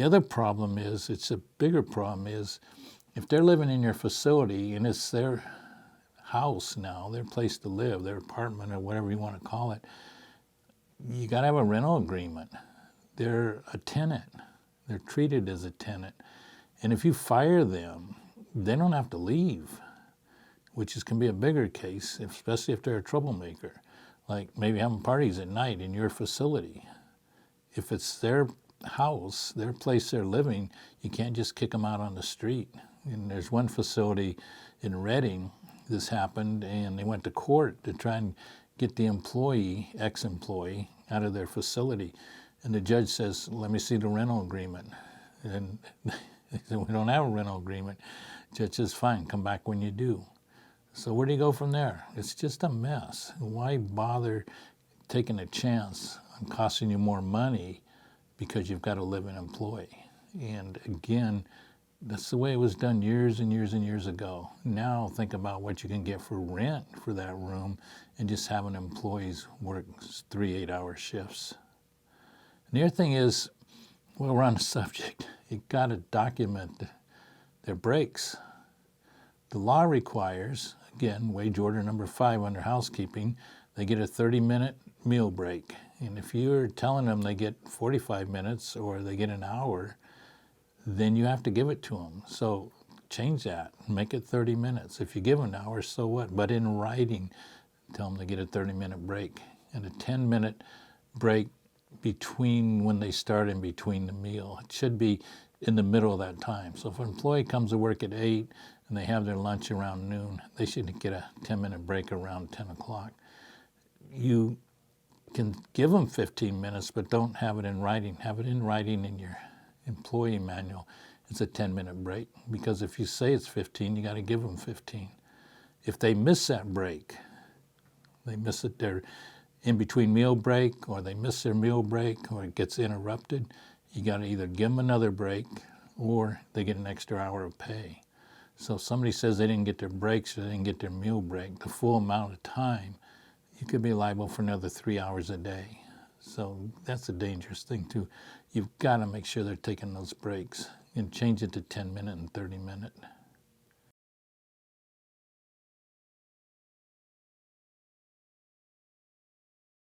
The other problem is, it's a bigger problem, is if they're living in your facility and it's their house now, their place to live, their apartment or whatever you want to call it, you got to have a rental agreement. They're a tenant. They're treated as a tenant. And if you fire them, they don't have to leave, which can be a bigger case, especially if they're a troublemaker, like maybe having parties at night in your facility. If it's their house, their place they're living, you can't just kick them out on the street. And there's one facility in Redding, this happened, and they went to court to try and get the employee, ex-employee, out of their facility. And the judge says, let me see the rental agreement. And they said, we don't have a rental agreement. Judge says, fine, come back when you do. So where do you go from there? It's just a mess. Why bother taking a chance on costing you more money because you've got a living employee? And again, that's the way it was done years and years and years ago. Now think about what you can get for rent for that room and just having employees work 3 8-hour shifts. And the other thing is, while we're on the subject, you got to document their breaks. The law requires, again, wage order number 5 under housekeeping, they get a 30-minute meal break. And if you're telling them they get 45 minutes or they get an hour, then you have to give it to them. So change that, make it 30 minutes. If you give them an hour, so what? But in writing, tell them they get a 30-minute break and a 10-minute break between when they start and between the meal. It should be in the middle of that time. So if an employee comes to work at 8 and they have their lunch around noon, they should get a 10-minute break around 10 o'clock. You can give them 15 minutes, but don't have it in writing. Have it in writing in your employee manual. It's a 10-minute break, because if you say it's 15, you got to give them 15. If they miss that break, they miss it, they're in between meal break, or they miss their meal break, or it gets interrupted, you got to either give them another break or they get an extra hour of pay. So if somebody says they didn't get their breaks or they didn't get their meal break, the full amount of time, you could be liable for another 3 hours a day. So that's a dangerous thing too. You've got to make sure they're taking those breaks and change it to 10-minute and 30-minute.